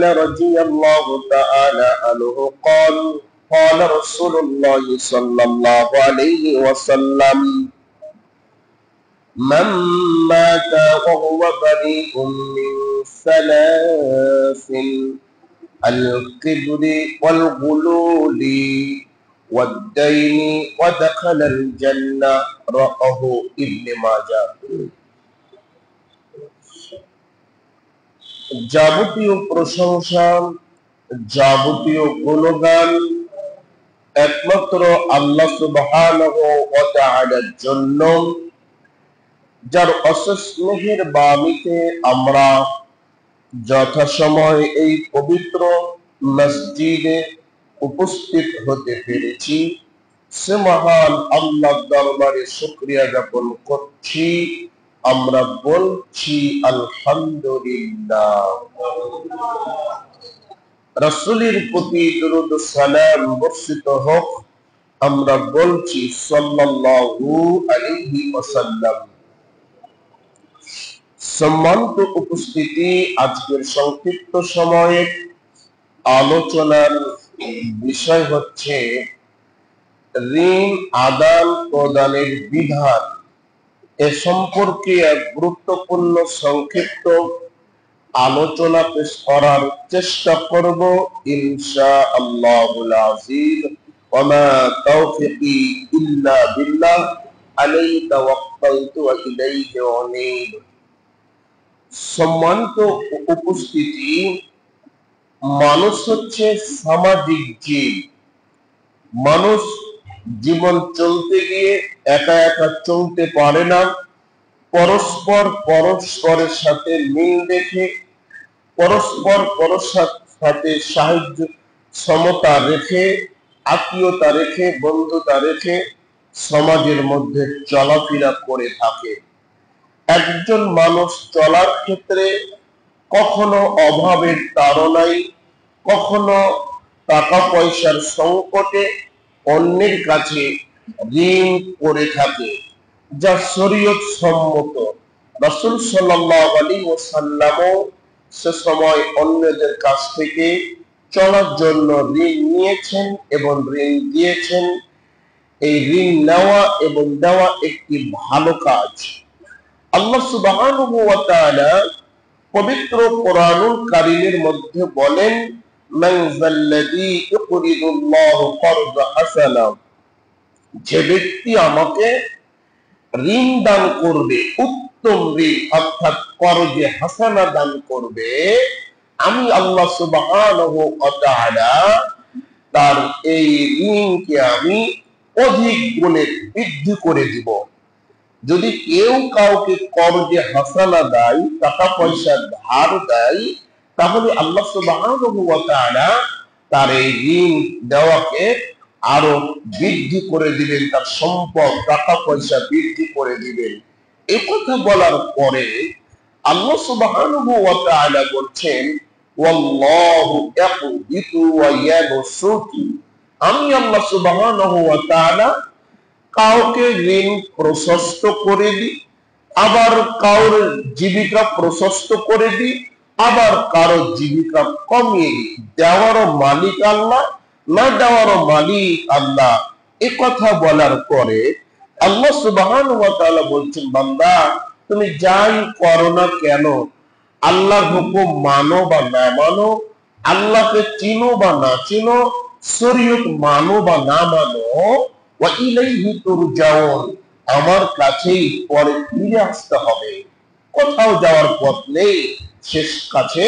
رضي الله تعالى عنه قال قال رسول الله صلى الله عليه وسلم من مات وهو بريء من ثلاث: الكبر والغلول والدين ودخل الجنة. رواه ابن ماجه। যাবতীয় প্রশংসা, যাবতীয় গুণগান একমাত্র আল্লাহ সুবহানাহু ওয়া তাআলার জন্য, যার অশেষ মেহেরবানিতে আমরা যথাসময়ে এই পবিত্র মসজিদে উপস্থিত হতে পেরেছি। সে মহান আল্লাহর দরবারে শুকরিয়া জ্ঞাপন করছি। আমরা বলছি আলহামদুলিল্লাহ। রাসূলের প্রতি দরুদ ও সালাম বর্ষিত হোক। আমরা বলছি সাল্লাল্লাহু আলাইহি ওয়াসাল্লাম। সম্মানিত উপস্থিতি, আজকের সংক্ষিপ্ত সময়ে আলোচনার বিষয় হচ্ছে ঋণ আদান প্রদানের বিধান। এ সম্পর্কে এক গুরুত্বপূর্ণ সংক্ষিপ্ত আলোচনা পেশ করার চেষ্টা করব ইনশাআল্লাহুল আজিজ। ওয়া মা তাওফীকি ইল্লা বিল্লাহ, আলাইহি তাওয়াক্কালতু ওয়া ইলাইহি উনীব। সম্মানিত উপস্থিতি, মানুষ হচ্ছে সামাজিক জীব। মানুষ জীবন চলতে গিয়ে একা একা চলতে পারে না। পরস্পরের সাথে মিল রেখে, পরস্পরের সাথে সাহায্য সমতা রেখে, আত্মীয়তা রেখে, বন্ধুতা রেখে সমাজের মধ্যে চলাফেরা করে থাকে। একজন মানুষ চলার ক্ষেত্রে কখনো অভাবের তাড়নায়, কখনো টাকা পয়সার সংকটে অন্যের কাছে ঋণ করে থাকে, যা শরীয়ত সম্মত। রাসূল সাল্লাল্লাহু আলাইহি ওয়াসাল্লামও সে সময় অন্যদের কাছ থেকে চলার জন্য ঋণ নিয়েছেন এবং ঋণ দিয়েছেন। এই ঋণ নেওয়া এবং দেওয়া একটি ভালো কাজ। আল্লাহ সুবহানাহু ওয়া তাআলা পবিত্র কোরআনুল কারীমের মধ্যে বলেন, মান যাল্লাযী ইউকরিদুল্লাহু করযা হাসানা, যে ব্যক্তি আমাকে ঋণ দান করবে, উত্তম ঋণ অর্থাৎ করজে হাসানা দান করবে, আমি আল্লাহ সুবহানাহু ওয়া তাআলা তার এই ঋণকে আমি অধিক গুণে বৃদ্ধি করে দিব। যদি কেউ কাউকে করজে হাসানা দেয়, টাকা পয়সা ধার দেয়, তাহলে আল্লাহ সুবহানাহু ওয়া তাআলা তার এই ঋণ দেওয়াকে আরো বৃদ্ধি করে দিবেন, তার সম্পদ টাকা পয়সা বৃদ্ধি করে দিবেন। এই কথা বলার পরে আল্লাহ সুবহানাহু ওয়া তাআলা বলছেন, ওয়াল্লাহু ইয়াকবিতু ওয়া ইয়াবসুতু, আমি আল্লাহ সুবহানাহু ওয়া তাআলা কাউকে ঋণ প্রশস্ত করে দিই, আবার কারোর জীবিকা প্রশস্ত করে দিই, আবার কারো জীবিকা কমিয়ে দিই। দেওয়ারও মালিক আল্লাহ, না দেওয়ারও মালিক আল্লাহ। এ কথা বলার পরে আল্লাহ সুবহানাহু ওয়া তাআলা বলছেন, বান্দা তুমি যাই করো না কেন, আল্লাহর হুকুম মানো বা না মানো, আল্লাহকে চিনো বা না চিনো, শরীয়ত মানো বা না মানো, ওয়া ইলাইহি তুরজাউন, আমার কাছেই পরে ফিরে আসতে হবে। কোথাও যাওয়ার পথ নেই, শেষ কাছে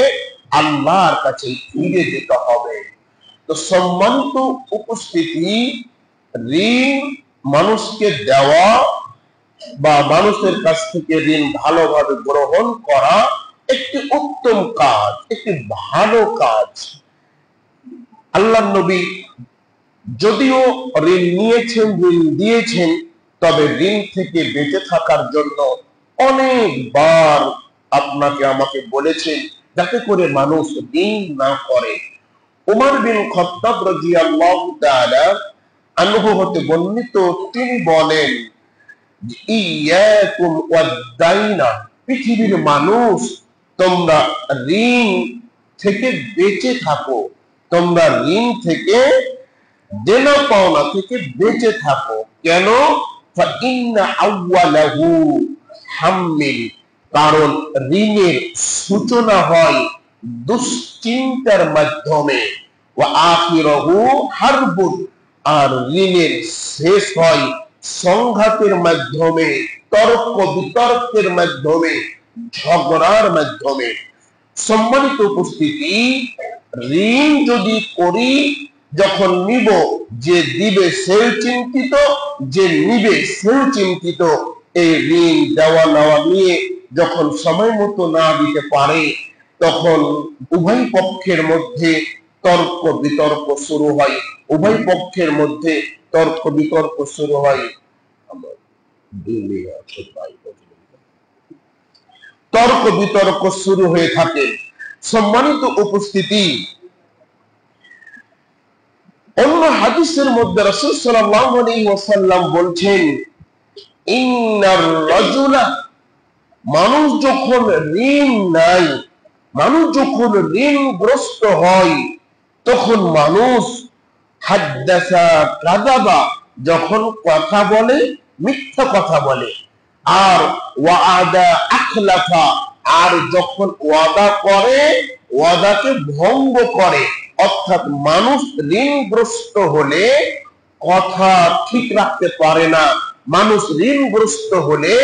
আল্লাহর কাছে ফিরে যেতে হবে। তো সম্মানিত উপস্থিতি, ঋণ মানুষকে দেওয়া বা মানুষের কাছ থেকে ঋণ ভালোভাবে গ্রহণ করা একটি উত্তম কাজ, একটি ভালো কাজ। আল্লাহর নবী যদিও ঋণ নিয়েছেন, ঋণ দিয়েছেন, তবে ঋণ থেকে বেঁচে থাকার জন্য অনেকবার আপনাকে আমাকে বলেছেন, যাতে করে মানুষ ঋণ না করে। উমর বিন খাত্তাব রাদিয়াল্লাহু তাআলা আনহু হতে বর্ণিত, তিনি বলেন, ইয়াকুম ওয়াদ-দাইনা, পৃথিবীর মানুষ তোমরা ঋণ থেকে বেঁচে থাকো, তোমরা ঋণ থেকে, দেনা পাওনা থেকে বেঁচে থাকো। কেন? ফাইন্না আউয়ালাহু হাম্মিল, কারণ ঋণের সূচনা হয় দুশ্চিন্তার মাধ্যমে, ওয়া আখিরাহু হারবুন, আর ঋণের শেষ হয় সংঘাতের মাধ্যমে, তর্ক বিতর্কের মাধ্যমে, ঝগড়ার মাধ্যমে। সম্মানিত উপস্থিতি, ঋণ যদি করি, যখন নিব, যে দিবে সেও চিন্তিত, যে নিবে সেও চিন্তিত। এই ঋণ দেওয়া নেওয়া নিয়ে যখন সময় মতো না দিতে পারে, তখন উভয় পক্ষের মধ্যে তর্ক বিতর্ক শুরু হয়, উভয় পক্ষের মধ্যে তর্ক বিতর্ক শুরু হয়। তর্ক বিতর্ক শুরু হয়ে থাকে। সম্মানিত উপস্থিতি, অন্য হাদিসের মধ্যে রাসূল সাল্লাল্লাহু আলাইহি ওয়াসাল্লাম বলছেন, ইন্নার রাজুলা, মানুষ যখন ঋণ নাই, মানুষ যখন ঋণগ্রস্ত হয়, তখন মানুষ হাদ্দাসা কাযাবা, যখন কথা বলে মিথ্যা কথা বলে, আর ওয়াদা আখলাফা, আর যখন ওয়াদা করে ওয়াদাকে ভঙ্গ করে। অর্থাৎ মানুষ ঋণগ্রস্ত হলে কথা ঠিক রাখতে পারে না, মানুষ ঋণগ্রস্ত হলে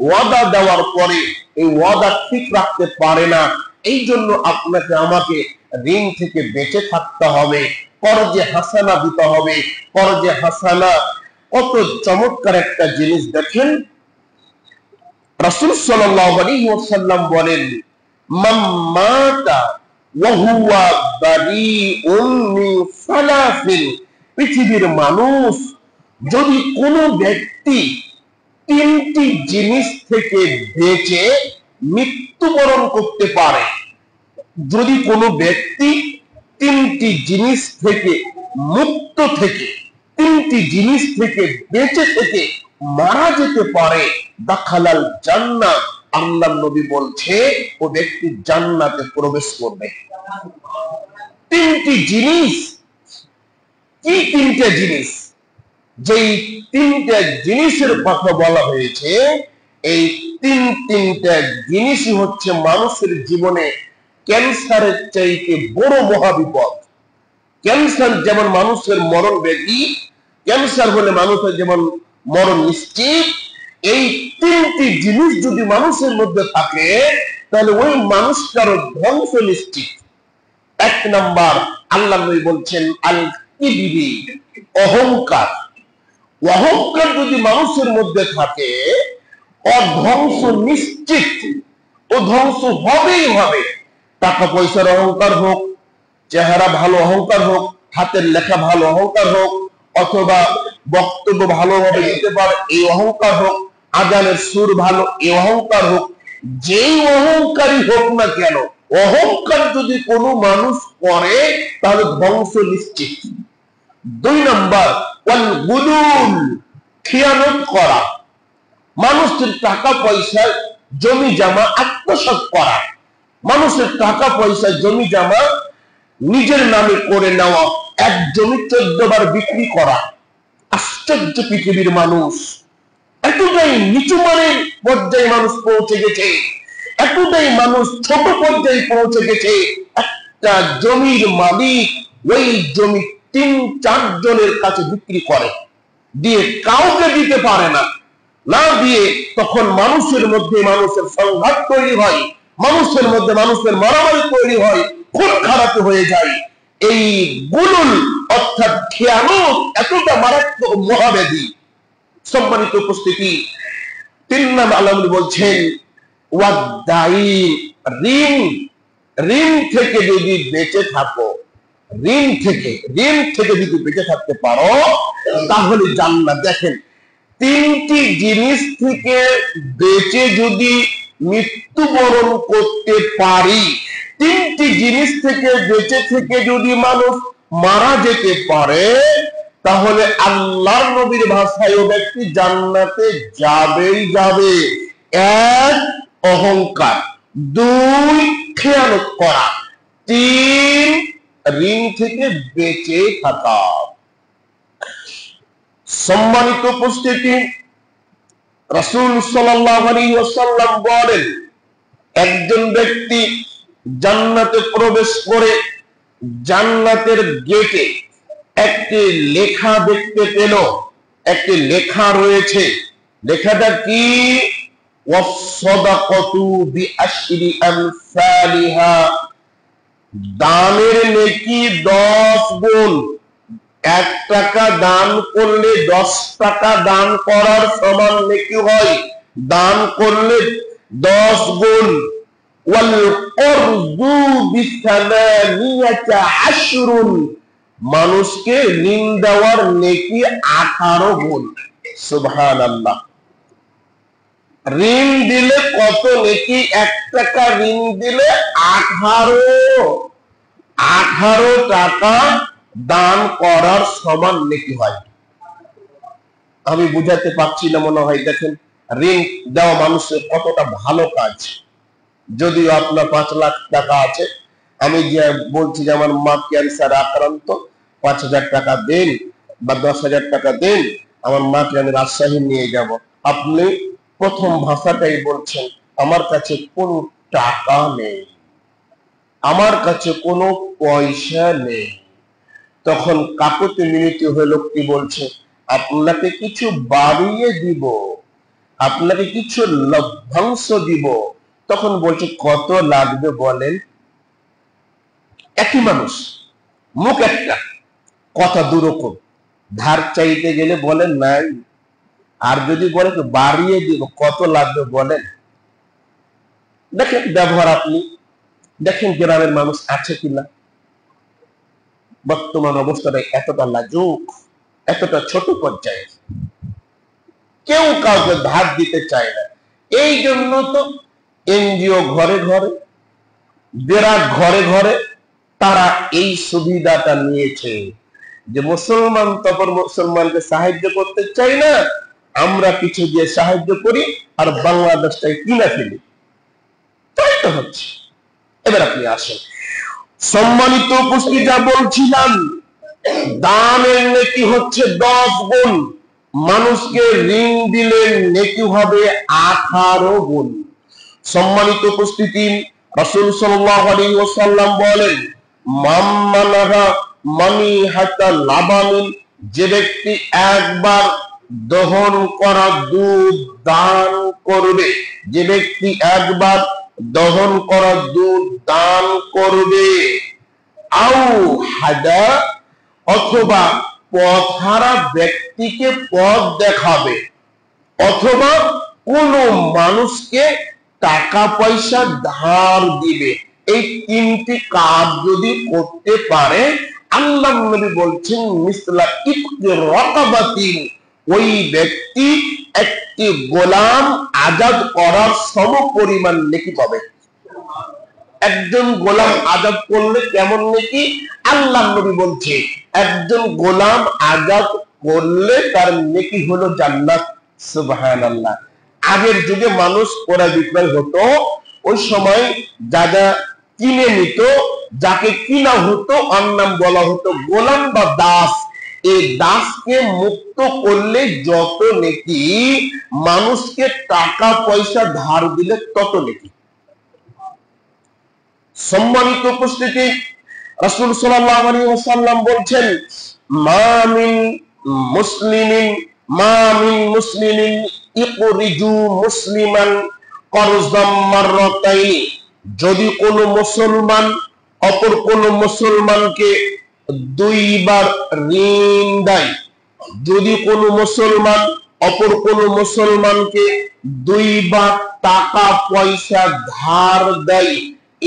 ওয়াদা দেওয়ার পরে এই ওয়াদা ঠিক রাখতে পারে না। এই জন্য আপনাকে আমাকে ঋণ থেকে বেঁচে থাকতে হবে, করজে হাসানা দিতে হবে। করজে হাসানা কত চমৎকার একটা জিনিস! দেখেন, রাসূল সাল্লাল্লাহু আলাইহি ওয়াসাল্লাম বলেন, মান মাতা ওয়া হুয়া বারিউন মিন সালাসিন, পৃথিবীর মানুষ যদি কোনো ব্যক্তি তিনটি জিনিস থেকে বেঁচে মৃত্যুবরণ করতে পারে, যদি কোনো ব্যক্তি তিনটি জিনিস থেকে মুক্ত থেকে, তিনটি জিনিস থেকে বেঁচে থেকে মারা যেতে পারে, দাখালাল জান্নাত, আল্লাহর নবী বলছে ও ব্যক্তি জান্নাতে প্রবেশ করবে। তিনটি জিনিস কি? তিনটা জিনিস, যেই তিনটা জিনিসের কথা বলা হয়েছে, এই তিনটা জিনিসই হচ্ছে মানুষের জীবনে ক্যান্সারের চাইতে বড় মহাবিপদ। ক্যান্সার যেমন মানুষের মরণ ব্যাধি, ক্যান্সার হলে মানুষের যেমন মরণ নিশ্চিত, এই তিনটি জিনিস যদি মানুষের মধ্যে থাকে, তাহলে ওই মানুষটার ধ্বংস নিশ্চিত। এক নাম্বার, আল্লাহ নবী বলছেন আল কিবরি, অহংকার। অহংকার যদি মানুষের মধ্যে থাকে, ধ্বংস নিশ্চিত, ও ধ্বংস হবেই হবে। টাকা পয়সার অহংকার হোক, চেহারা ভালো অহংকার হোক, হাতের লেখা ভালো অহংকার হোক, অথবা বক্তব্য ভালোভাবে দিতে পারে এই অহংকার হোক, আজানের সুর ভালো এই অহংকার হোক, যেই অহংকারই হোক না কেন, অহংকার যদি কোনো মানুষ করে তাহলে ধ্বংস নিশ্চিত। দুই নাম্বার, ওয়াল গুলুল, খিয়ানত করা, মানুষের টাকা পয়সা জমি জমা আত্মসাৎ করা, মানুষের টাকা পয়সা জমি জমা নিজের নামে করে নেওয়া, এক জমি 14 বার বিক্রি করা। আশ্চর্য, পৃথিবীর মানুষ এতটাই নিচু মানের পর্যায়ে মানুষ পৌঁছে গেছে, এতটাই মানুষ ছোট পর্যায়ে পৌঁছে গেছে। একটা জমির মালিক ওই জমি 3-4 জনের কাছে বিক্রি করে, দিয়ে কাউকে দিতে পারে না। না দিয়ে তখন মানুষের মধ্যে মানুষের সংঘাত তৈরি হয়, মানুষের মধ্যে মানুষের মারামারি তৈরি হয়, খুন খারাপি হয়ে যায়। এই গুলুল অর্থাৎ খেয়ানত এতটা মারাত্মক মহাব্যাধি। সম্মানিত উপস্থিতি, 3 নম্বর আল্লাহ বলছেন ওয়াদাইন, ঋণ। ঋণ থেকে যদি বেঁচে থাকো, ঋণ থেকে যদি বেঁচে থাকতে পারো, তাহলে জান্নাত। দেখেন, তিনটি জিনিস থেকে বেঁচে যদি মৃত্যুবরণ করতে পারি, তিনটি জিনিস থেকে বেঁচে থেকে যদি মানুষ মারা যেতে পারে, তাহলে আল্লাহর নবীর ভাষায় ও ব্যক্তি জান্নাতে যাবেই যাবে। এক, অহংকার। দুই, খেয়ানত করা। তিন, ঋণ থেকে বেঁচে থাকা। সম্মানিত উপস্থিতি, রাসূল সাল্লাল্লাহু আলাইহি ওয়াসাল্লাম বলেন, একজন ব্যক্তি জান্নাতে প্রবেশ করে জান্নাতের গেটে একটি লেখা দেখতে পেল। একটি লেখা রয়েছে, লেখাটা কি? ওয়াসসাদাকাতু বিআশরি আমসালিহা, দানের নেকি 10 গুণ। 1 টাকা দান করলে 10 টাকা দান করার সমান নেকি হয়, দান করলে 10 গুণ। ওয়াল করযু বিসামানিয়াতা আশরুন, মানুষকে ঋণ দেওয়ার নেকি 18 গুণ। সুবহানাল্লাহ। ঋণ দিলে কত নেকি? 1 টাকা ঋণ দিলে 18 টাকা দান করার সমান নেকি হয়। আমি বুঝাতে পারছি না মনে হয়। দেখেন, ঋণ দেওয়া মানুষের কতটা ভালো কাজ। যদিও আপনার 5 লাখ টাকা আছে, আমি যে বলছি যে আমার মা ক্যান্সার আক্রান্ত, 5,000 টাকা দেন বা 10,000 টাকা দেন, আমার মাকে আমি রাজশাহী নিয়ে যাব। আপনি প্রথম ভাষাটাই বলছেন, আমার কাছে কোনো টাকা নেই, আমার কাছে কোনো পয়সা নেই। তখন কাকুতি মিনতি হয়ে লোকটি বলছে, আপনাকে কিছু বাড়িয়ে দিব, আপনাকে কিছু লভ্যাংশ দিব। তখন বলছে, কত লাগবে বলেন। একই মানুষ, মুখ একটা, কথা দুরকম। ধার চাইতে গেলে বলেন নাই, আর যদি বলে বাড়িয়ে দিব, কত লাগবে বলেন। দেখেন ব্যবহার, আপনি দেখেন গ্রামের মানুষ আছে কিনা। বর্তমান অবস্থাটা এতটা লাজুক, এতটা ছোট পর্যায়ে, কেউ কাউকে ধার দিতে চায় না। এই জন্য তো এনজিও ঘরে ঘরে, বিরাট ঘরে ঘরে তারা এই সুবিধাটা নিয়েছে যে মুসলমান তখন মুসলমানকে সাহায্য করতে চাই না, আমরা কিছু দিয়ে সাহায্য করি আর বাংলাদেশটাকে কিনা ফেলি। তাই তো হচ্ছে। এবার আপনি আসেন, সম্মানিত উপস্থিতি, যা বলছিলাম, দানের নেকি হচ্ছে 10 গুণ। মানুষকে ঋণ দিলে নেকি হবে 18 গুণ। সম্মানিত উপস্থিতি, রাসূল সাল্লাল্লাহু আলাইহি ওয়াসাল্লাম বলেন, মান মানাহা মানিহাতা লাবানিন, যে ব্যক্তি একবার দহন করা দুধ দান করবে, যে ব্যক্তি একবার দহন করা দুধ দান করবে, আও হাদা, অথবা পথহারা ব্যক্তিকে পথ দেখাবে, অথবা কোন মানুষকে টাকা পয়সা ধার দিবে, এই 3টি কাজ যদি করতে পারে, আল্লাহর নবী বলছেন মিসলা ইফকি রাকাবাতিন, ওই ব্যক্তি একটি গোলাম আজাদ করার সমপরিমাণ নেকি পাবে। একজন গোলাম আজাদ করলে কেমন নেকি? আল্লাহর নবী বলছে একজন গোলাম আজাদ করলে তার নেকি হলো জান্নাত। সুবহানাল্লাহ। আগের যুগে মানুষ ক্রয় বিক্রয় হতো, ওই সময় যা যা কিনে নিত, যাকে কিনা হতো ওর নাম বলা হতো গোলাম বা দাস। এই দাসকে মুক্ত করলে যত নেকি, মানুষকে টাকা পয়সা ধার দিলে তত নেকি। সম্মানিত উপস্থিতি, রাসূল সাল্লাল্লাহু আলাইহি ওয়াসাল্লাম বলছেন, মা মিন মুসলিমিন ইকরিজু মুসলিমান করজাম মাররাতাইনি, যদি কোন মুসলমান অপর কোন মুসলমানকে 2 বার ঋণ দেয়, যদি কোন মুসলমান অপর কোন মুসলমানকে 2 বার টাকা পয়সা ধার দেয়,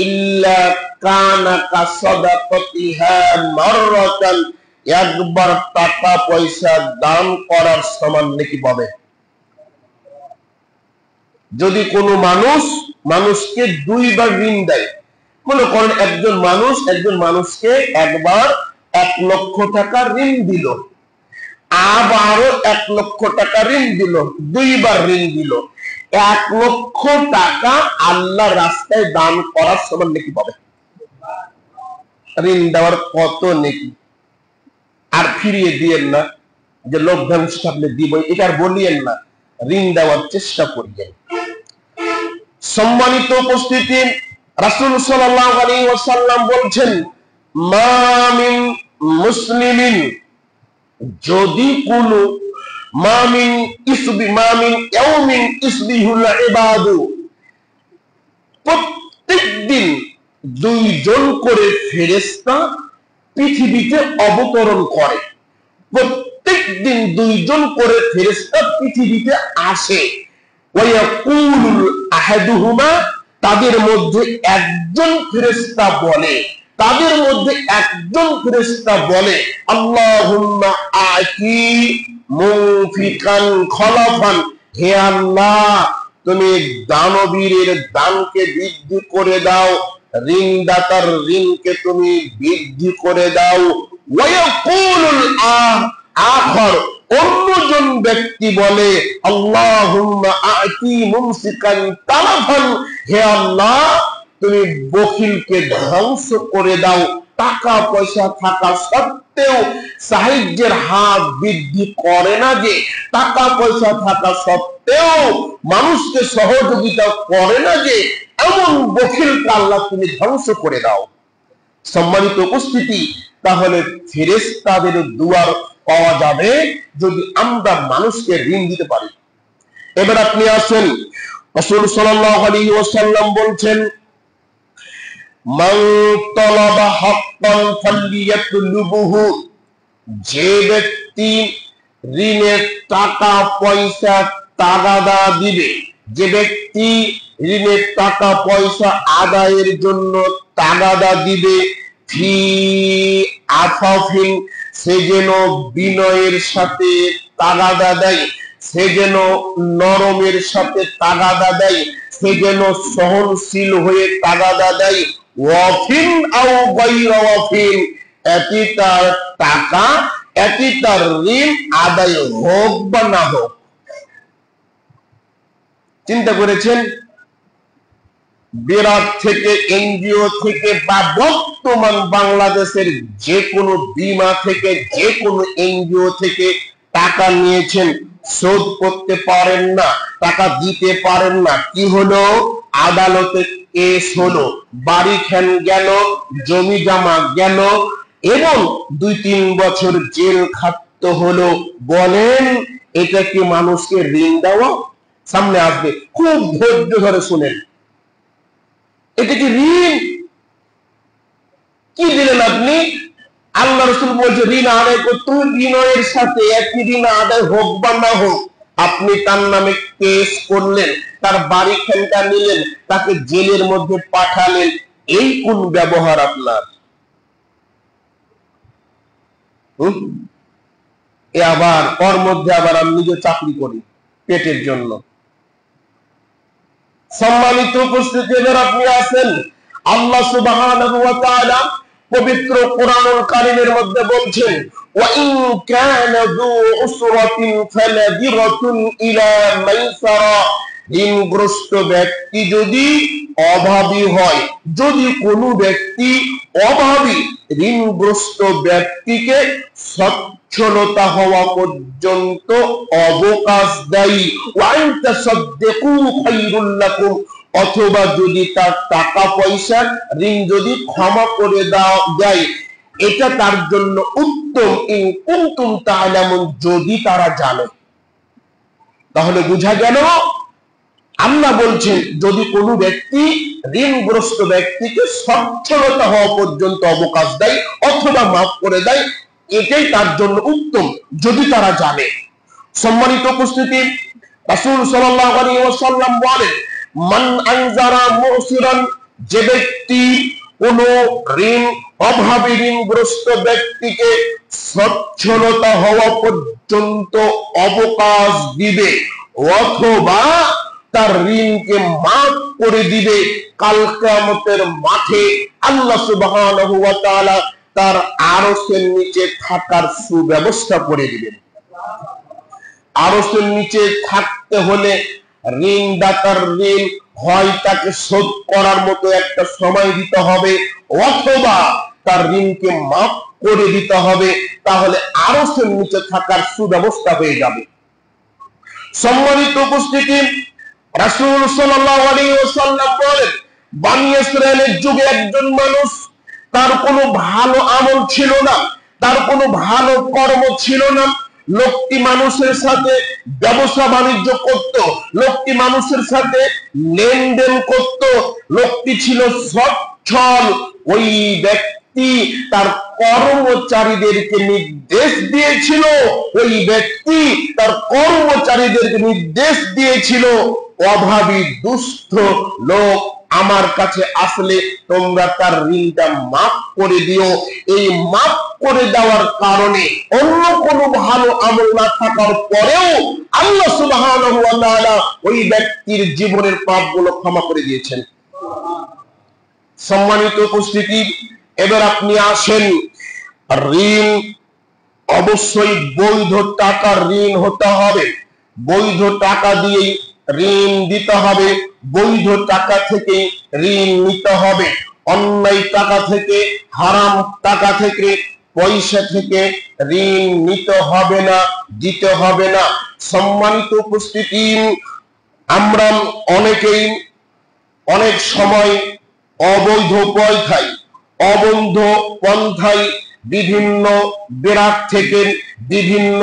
ইল্লা কানা কাসাদাকাতিহা মাররাতান, একবার টাকা পয়সা দান করার সমান নেকি পাবে। যদি কোনো মানুষ মানুষকে 2 বার ঋণ দেয়, মনে করেন একজন মানুষকে একবার 1 লক্ষ টাকা ঋণ দিল, আবারও 1 লক্ষ টাকা ঋণ দিল, 2 বার ঋণ দিল, 1 লক্ষ টাকা আল্লাহর রাস্তায় দান করার সমান নেকি পাবে। ঋণ দেওয়ার কত নেকি, আর ফিরিয়ে দিয়েন না যে লভ্যাংশ থাকলে দিব, এটা আর বলিয়েন না, ঋণ দেওয়ার চেষ্টা করিয়েন। সম্মানিত উপস্থিতি, রাসূল সাল্লাল্লাহু আলাইহি ওয়াসাল্লাম বলছেন, মা মিন মুসলিমিন, যদি কোন মামিন ইয়াউমিন ইসবিহুল ইবাদু, প্রত্যেকদিন দুইজন করে ফেরেশতা পৃথিবীতে অবতরণ করে, প্রত্যেকদিন দুইজন করে ফেরেশতা পৃথিবীতে আসে। ওয়ায়াকুলুল আহাদুহুমা, তাদের মধ্যে একজন ফেরেশতা বলে, তাদের মধ্যে একজন ফেরেশতা বলে, আল্লাহুম্মা আতি মুনফিকান খলাফান, হে আল্লাহ তুমি দানবীরের দানকে বৃদ্ধি করে দাও, ঋণদাতার ঋণকে তুমি বৃদ্ধি করে দাও। ওয়ায়াকুলুল আখর, অন্যজন ব্যক্তি বলে, আল্লাহুম্মা আতি মুমসিকান তালাফান, হে আল্লাহ তুমি বখিলকে ধ্বংস করে দাও। টাকা পয়সা থাকা সত্ত্বেও সাহায্যের হাত বৃদ্ধি করে না, যে টাকা পয়সা থাকা সত্ত্বেও মানুষকে সহযোগিতা করে না, যে এমন বখিলকে আল্লাহ তুমি ধ্বংস করে দাও। সম্মানিত উপস্থিতি, তাহলে ফেরেশতাদের দুয়ার পাওয়া যাবে যদি আমরা মানুষকে ঋণ দিতে পারি। এবার আপনি আসেন, রাসূল সাল্লাল্লাহু আলাইহি ওয়াসাল্লাম বলছেন, মান তালাবা হাক্কান ফালিয়াতলুবহু, যে ব্যক্তি ঋণের টাকা পয়সা তাগাদা দিবে, যে ব্যক্তি ঋণের টাকা পয়সা আদায়ের জন্য তাগাদা দিবে, ফি আফাফিন, সে যেন বিনয়ের সাথে তাগাদা দেয়, সে যেন নরমের সাথে তাগাদা দেয়, সে যেন সহনশীল হয়ে তাগাদা দেয়। ওয়াফিন আও গায়রা ওয়াফিন, একই তার টাকা, একই তার ঋণ আদায় হোক বা না হোক। চিন্তা করেছেন, বিরাট থেকে, এনজিও থেকে, বা বর্তমান বাংলাদেশের যে কোনো বীমা থেকে, যে কোনো এনজিও থেকে টাকা নিয়েছেন, শোধ করতে পারেন না, টাকা দিতে পারেন না, কি হলো? আদালতে কেস হলো, বাড়ি খান গেল, জমি জমা গেল, এবং 2-3 বছর জেল খাটতে হলো। বলেন এটা কি মানুষকে ঋণ দেওয়া? সামনে আসবে, খুব ধৈর্য ধরে শুনেন, এটা কি ঋণ? কি দিলেন আপনি? আল্লাহ রাসূল বলছে ঋণ আদায় করতে বিনয়ের সাথে, একই ঋণ আদায় হোক বা না হোক। আপনি তার নামে কেস করলেন, তার বাড়ি খানটা নিলেন, তাকে জেলের মধ্যে পাঠালেন, এই কোন ব্যবহার আপনার? আবার ওর মধ্যে আবার আমি নিজে চাকরি করি পেটের জন্য। সম্মানিত উপস্থিতি, এবার আপনি আছেন, আল্লাহ সুবহানাহু ওয়া তাআলা পবিত্র কোরআনুল কারীমের মধ্যে বলছেন, ওয়া ইন কানা যু উসরাতিন ফানাদিরাতুন ইলা মাইসারা, ঋণগ্রস্ত ব্যক্তি যদি অভাবী হয়, যদি কোনো ব্যক্তি অভাবী, ঋণগ্রস্ত ব্যক্তিকে সচ্ছলতা হওয়া পর্যন্ত অবকাশ দেয়। ওয়া আনতা সাদদাকু খায়রুল লাকুম, অথবা যদি তার টাকা পয়সা ঋণ যদি ক্ষমা করে দেওয়া যায়, এটা তার জন্য উত্তম। ইন কুনতুম তা'লামুন, যদি তারা জানে। তাহলে বোঝা গেল, আল্লাহ বলছেন যদি কোনো ব্যক্তি ঋণগ্রস্ত ব্যক্তিকে সচ্ছলতা হওয়া পর্যন্ত অবকাশ দেয় অথবা মাফ করে দেয়, এটাই তার জন্য উত্তম, যদি তারা জানে। সম্মানিত উপস্থিতি, রাসূল সাল্লাল্লাহু আলাইহি ওয়াসাল্লাম বলেন, মান আনজারা মুসিরান, যে ব্যক্তি কোন ঋণ অভাবী ঋণগ্রস্ত ব্যক্তিকে সচ্ছলতা হওয়া পর্যন্ত অবকাশ দিবে অথবা তার ঋণকে মাফ করে দিবে, কাল কিয়ামতের মাঠে আল্লাহ সুবহানাহু ওয়া তাআলা তার আরশের নিচে থাকার সুব্যবস্থা করে দিবেন। আরশের নিচে থাকতে হলে ঋণদাতার ঋণ হয় তাকে শোধ করার মতো একটা সময় দিতে হবে, অথবা তার ঋণকে মাফ করে দিতে হবে, তাহলে আরশের নিচে থাকার সুব্যবস্থা হয়ে যাবে। সম্মানিত উপস্থিতি, রাসূল সাল্লাল্লাহু আলাইহি ওয়াসাল্লাম বলেন, বনী ইসরাইলের যুগে একজন মানুষ, তার কোনো ভালো আমল ছিল না, তার কোনো ভালো কর্ম ছিল না। লোকটি মানুষের সাথে ব্যবসা বাণিজ্য করত, লোকটি মানুষের সাথে লেনদেন করত, লোকটি ছিল সচ্ছল। ওই ব্যক্তি তার কর্মচারীদেরকে নির্দেশ দিয়েছিল, ওই ব্যক্তি তার কর্মচারীদেরকে নির্দেশ দিয়েছিল, অভাবী দুস্থ লোক আমার কাছে আসলে তোমরা তার ঋণটা মাফ করে দিও। এই মাফ করে দেওয়ার কারণে অন্য কোনো ভালো আমল না থাকার পরেও আল্লাহ সুবহানাহু ওয়া তাআলা ওই ব্যক্তির জীবনের পাপগুলো ক্ষমা করে দিয়েছেন। সম্মানিত উপস্থিতি, এবার আপনি আসেন, ঋণ অবশ্যই বৈধ টাকার ঋণ হতে হবে, বৈধ টাকা দিয়েই ঋণ দিতে হবে, বৈধ টাকা থেকে ঋণ নিতে হবে। অন্যায় টাকা থেকে, হারাম টাকা থেকে, পয়সা থেকে ঋণ নিতে হবে না, দিতে হবে না। সম্মানিত উপস্থিতি, আমরা অনেকেই অনেক সময় অবৈধ পন্থায়, অবৈধ পন্থায় বিভিন্ন ব্যাংক থেকে, বিভিন্ন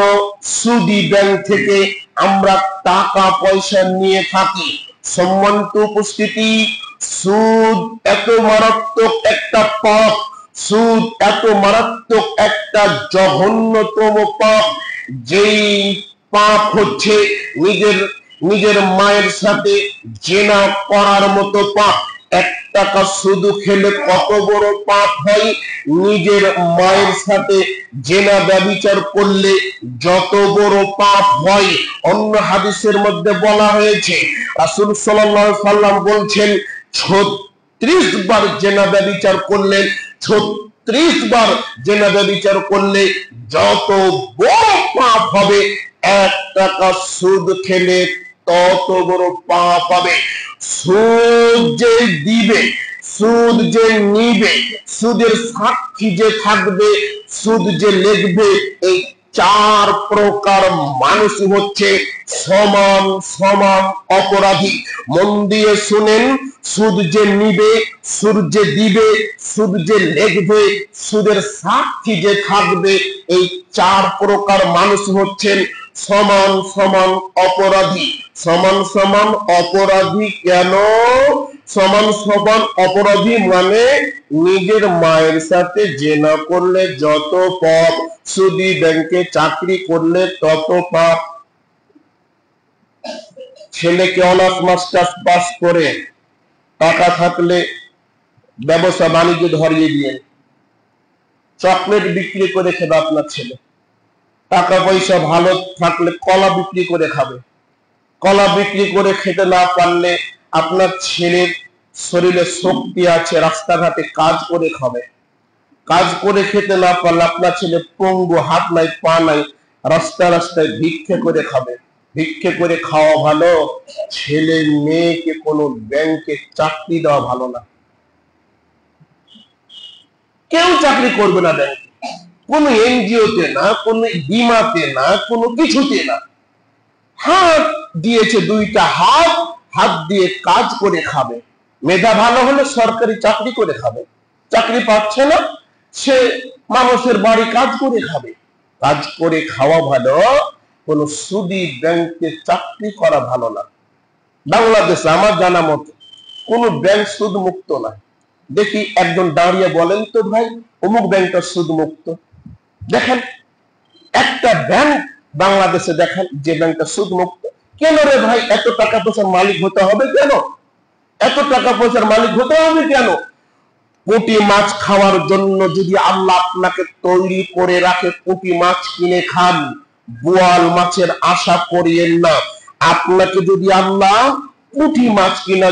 সুদী ব্যাংক থেকে আমরা টাকা পয়সা নিয়ে থাকি। সম্মানিত উপস্থিতি, সুদ এত মারাত্মক একটা পাপ, সুদ এত মারাত্মক একটা জঘন্যতম পাপ, যেই পাপ হচ্ছে নিজের মায়ের সাথে জেনা করার মতো পাপ। 1 টাকা শুধু খেলে কত বড় পাপ হয়, নিজের মায়ের সাথে জেনা ব্যভিচার করলে যত বড় পাপ হয়। অন্য হাদিসের মধ্যে বলা হয়েছে, রাসূল সাল্লাল্লাহু আলাইহি সাল্লাম বলছেন, 36 বার জেনা ব্যভিচার করলে, 36 বার জেনা ব্যভিচার করলে যত বড় পাপ হবে, 1 টাকা সুদ খেলে তত বড় পাপ হবে। সুদ যে দিবে, সুদ যে নিবে, সুদের সাক্ষী যে থাকবে, সুদ যে লিখবে, এই 4 প্রকার মানুষ হচ্ছে সমান সমান অপরাধী। মন দিয়ে শুনেন, সুদ যে নিবে, সুদ যে দিবে, সুদ যে লিখবে, সুদের সাক্ষী যে থাকবে, এই 4 প্রকার মানুষ হচ্ছেন সমান সমান অপরাধী। সমান সমান অপরাধী কেন? সমান সমান অপরাধী মানে নিজের মায়ের সাথে জেনা করলে যত পাপ, সুদী ব্যাংকে চাকরি করলে তত পাপ। ছেলেকে অনার্স মাস্টার্স পাস করে টাকা থাকলে ব্যবসা বাণিজ্য ধরিয়ে দিয়ে চকলেট বিক্রি করে খেবে আপনার ছেলে। টাকা পয়সা ভালো থাকলে কলা বিক্রি করে খাবে। কলা বিক্রি করে খেতে না পারলে আপনার ছেলের শরীরে শক্তি আছে, রাস্তাঘাটে কাজ করে খাবে। কাজ করে খেতে না পারলে আপনার ছেলে পঙ্গু, হাত নাই পা নাই, রাস্তায় রাস্তায় ভিক্ষে করে খাবে। ভিক্ষে করে খাওয়া ভালো, ছেলে মেয়েকে কোনো ব্যাংকে চাকরি দেওয়া ভালো না। কেউ চাকরি করবে না ব্যাংকে, কোনো এনজিওতে না, কোনো বিমাতে না, কোনো কিছুতে না। হাত দিয়েছে 2টা হাত, হাত দিয়ে কাজ করে খাবে। মেধা ভালো হলে সরকারি চাকরি করে খাবে, চাকরি পাচ্ছে না, সে মানুষের বাড়ি কাজ করে খাবে। কাজ করে খাওয়া ভালো, কোন সুদী ব্যাংকে চাকরি করা ভালো না। বাংলাদেশে আমার জানা মতো কোন ব্যাংক সুদ মুক্ত না। দেখি একজন দাঁড়িয়ে বলেন তো ভাই, অমুক ব্যাংকটা সুদ মুক্ত দেখেন, একটা ব্যাংক বাংলাদেশে দেখেন যে ব্যাংকটা সুদ মুক্ত। কেন রে ভাই, এত টাকা পয়সার মালিক হতে হবে কেন? এত টাকা পয়সার মালিক হতে হবে কেন? পুঁটি মাছ খাওয়ার জন্য যদি আল্লাহ আপনাকে তৈরি করে রাখে, পুঁটি মাছ কিনে খান, বোয়াল মাছের আশা করিয়েন না। আপনাকে যদি আল্লাহ পুঁটি মাছ কিনা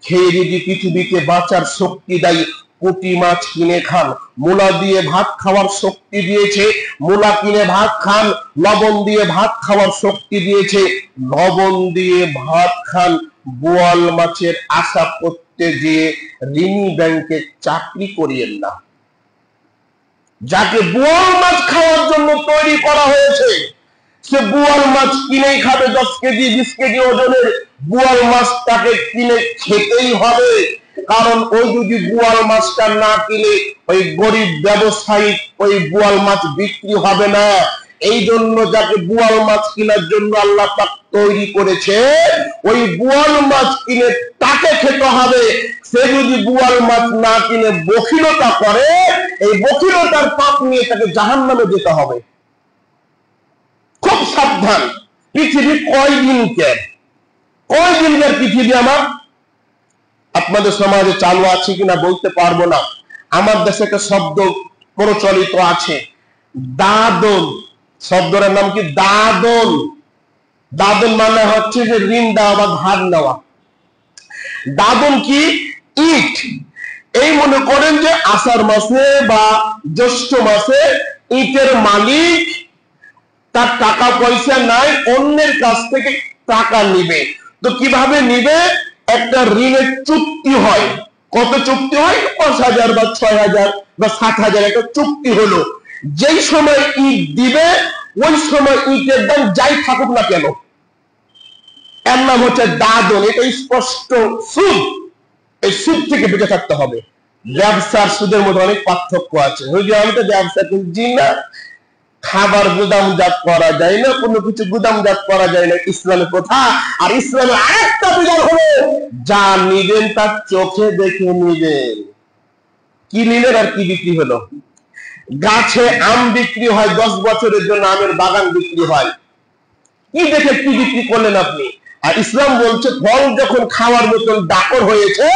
খেয়ে যদি পৃথিবীতে বাঁচার শক্তি দেয়, পুঁটি মাছ কিনে খান। মূলা দিয়ে ভাত খাওয়ার শক্তি দিয়েছে, মূলা কিনে ভাত খান। লবণ দিয়ে ভাত খাওয়ার শক্তি দিয়েছে, লবণ দিয়ে ভাত খান। বোয়াল মাছের আশা করতে গিয়ে ঋণী ব্যাংকে চাকরি করিয়েন না। যাকে বোয়াল মাছ খাওয়ার জন্য তৈরি করা হয়েছে, সে বোয়াল মাছ কিনেই খাবে। 10 কেজি 20 কেজি ওজনের বোয়াল মাছ তাকে কিনে খেতেই হবে। কারণ ওই যদি বোয়াল মাছটা না কিনে ওই গরিব ব্যবসায়ী ওই বোয়াল মাছ বিক্রি হবে না। এই জন্য যাকে বোয়াল মাছ কেনার জন্য আল্লাহ পাক তৈরি করেছে, ওই বোয়াল মাছ কিনে তাকে খেতে হবে। সে যদি বোয়াল মাছ না কিনে বখিলতা করে, এই বখিলতার পাপ নিয়ে তাকে জাহান্নামে যেতে হবে। খুব সাবধান। পৃথিবী কয়দিনকার পৃথিবী আমার? আপনাদের সমাজে চালু আছে কিনা বলতে পারবো না। আমার দেশে একটা শব্দ প্রচলিত আছে, দাদন। শব্দের নাম কি? দাদন। দাদন মানে হচ্ছে যে ঋণ দেওয়া বা ধার নেওয়া। দাদন কি? ইট। এই মনে করেন যে আষাঢ় মাসে বা জ্যৈষ্ঠ মাসে ইটের মালিক তার টাকা পয়সা নাই, অন্যের কাছ থেকে টাকা নিবে। তো কিভাবে নিবে? একটা ঋণের চুক্তি হয়। কত চুক্তি হয়? 5,000 বা 6,000 বা 7,000 একটা চুক্তি হলো। যেই সময় ইট দিবে ওই সময় ইটের দাম যাই থাকুক না কেন, এর নাম হচ্ছে দাদন। এটা স্পষ্ট সুদ। এই সুদ থেকে বেঁচে থাকতে হবে। ব্যবসার সুদের মধ্যে অনেক পার্থক্য আছে। আমি তো ব্যবসা করছি না, খাবার গুদামজাত করা যায় না, কোনো কিছু গুদামজাত করা যায় না, ইসলামের কথা। আর ইসলামের আরেকটা বিধান হলো, যা নিবেন তার চোখে দেখে নিবেন। কি নিলেন আর কি বিক্রি হলো? গাছে আম বিক্রি হয়, 10 বছরের জন্য আমের বাগান বিক্রি হয়। কি দেখে কি বিক্রি করলেন আপনি? আর ইসলাম বলছে ফল যখন খাওয়ার মতন ডাকর হয়েছে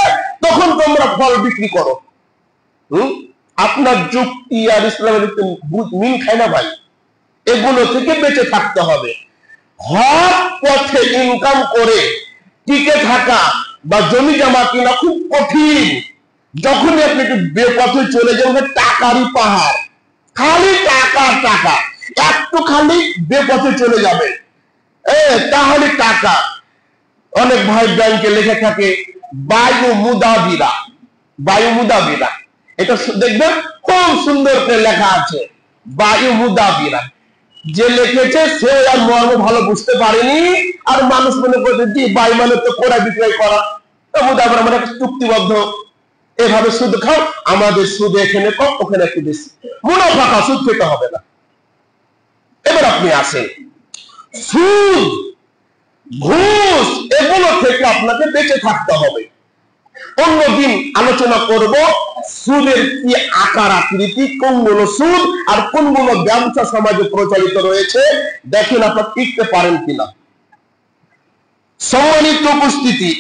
তখন তোমরা ফল বিক্রি করো। আপনার যুক্তি আর ইসলামের মিল খায় না ভাই। এগুলো থেকে বেঁচে থাকতে হবে। হক পথে ইনকাম করে টিকে থাকা বা জমি জমা কিনা খুব কঠিন। যখনই আপনি একটু বেপথে চলে যাবেন, টাকারই পাহাড়, খালি টাকা টাকা, একটু খালি বেপথে চলে যাবে তাহলে টাকা। অনেক ভাই ব্যাংকে লেখা থাকে বায়ু মুদাবিরা। এটা দেখবেন খুব সুন্দর করে লেখা আছে, বায়ু মুদাবিরা। যে লিখেছে সে আর মর্ম ভালো বুঝতে পারেনি, আর মানুষ মনে করছে যে বাই মানে তো ক্রয় বিক্রয় করা, মুদাবিরা মানে চুক্তিবদ্ধ। এভাবে সুদ খাও, আমাদের সুদ এখানে কম ওখানে একটু বেশি, মুনাফা খাও, সুদ খেতে হবে না। এবার আপনি আসেন, সুদ ঘুষ এগুলো থেকে আপনাকে বেঁচে থাকতে হবে। অন্যদিন আলোচনা করব সুদের কি আকার আকৃতি, কোনগুলো সুদ আর কোনগুলো ব্যবসা সমাজে প্রচলিত রয়েছে, দেখেন আপনারা টিকতে পারেন কিনা। সম্মানিত উপস্থিতি,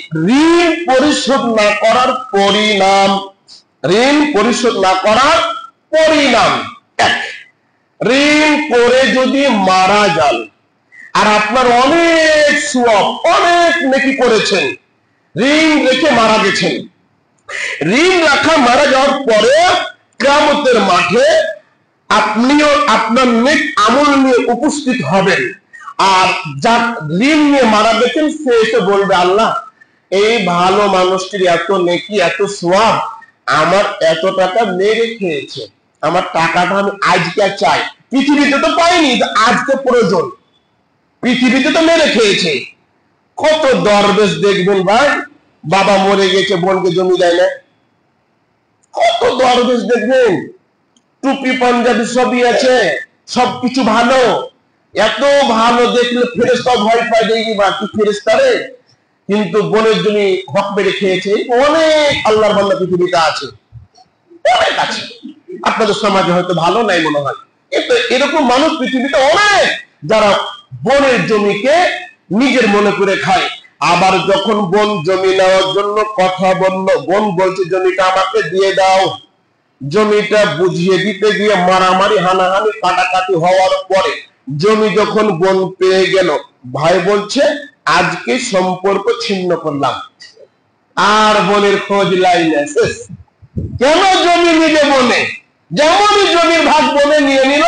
ঋণ পরিশোধ না করার পরিণাম। ঋণ করে যদি মারা যান আর আপনার অনেক সওয়াব অনেক নেকি করেছেন, ঋণ রেখে মারা গেছেন, ঋণ রাখা মারা যাওয়ার পরে কিয়ামতের মাঠে আপনিও আপনার নেক আমল নিয়ে উপস্থিত হবেন। আর যার ঋণ নিয়ে মারা গেছেন সে এসে বলবে, আল্লাহ এই ভালো মানুষটির এত নেকি এত সওয়াব, আমার এত টাকা মেরে খেয়েছে, আমার টাকাটা আমি আজকে চাই। পৃথিবীতে তো পাইনি, আজকে প্রয়োজন। পৃথিবীতে তো মেরে খেয়েছে। কত দরবেশ দেখবেন ভাই, বাবা মরে গেছে বোনকে জমি দেয় না। কত দরবেশ দেখবেন, টুপি পাঞ্জাবি সবই আছে, সবকিছু ভালো, এত ভালো দেখলে ফেরেশতা ভয় পায়, দেখি বা কি ফেরেশতা রে, কিন্তু বোনের জমি হক মেরে খেয়েছে। অনেক আল্লাহর বান্দা পৃথিবীতে আছে, অনেক আছে। আপনাদের সমাজে হয়তো ভালো নাই মনে হয়, কিন্তু এরকম মানুষ পৃথিবীতে অনেক, যারা বোনের জমিকে নিজের মনে করে খায়। আবার যখন বোন জমি নেওয়ার জন্য কথা বলল, বোন বলছে জমিটা আমাকে দিয়ে দাও, জমিটা বুঝিয়ে দিতে গিয়ে মারামারি হানাহানি কাটাকাটি হওয়ার পরে জমি যখন বোন পেয়ে গেল, ভাই বলছে আজকে সম্পর্ক ছিন্ন করলাম, আর বোনের খোঁজ লাই না। কেন? জমি নিজে বনে, যেমনই জমির ভাগ বনে নিয়ে নিল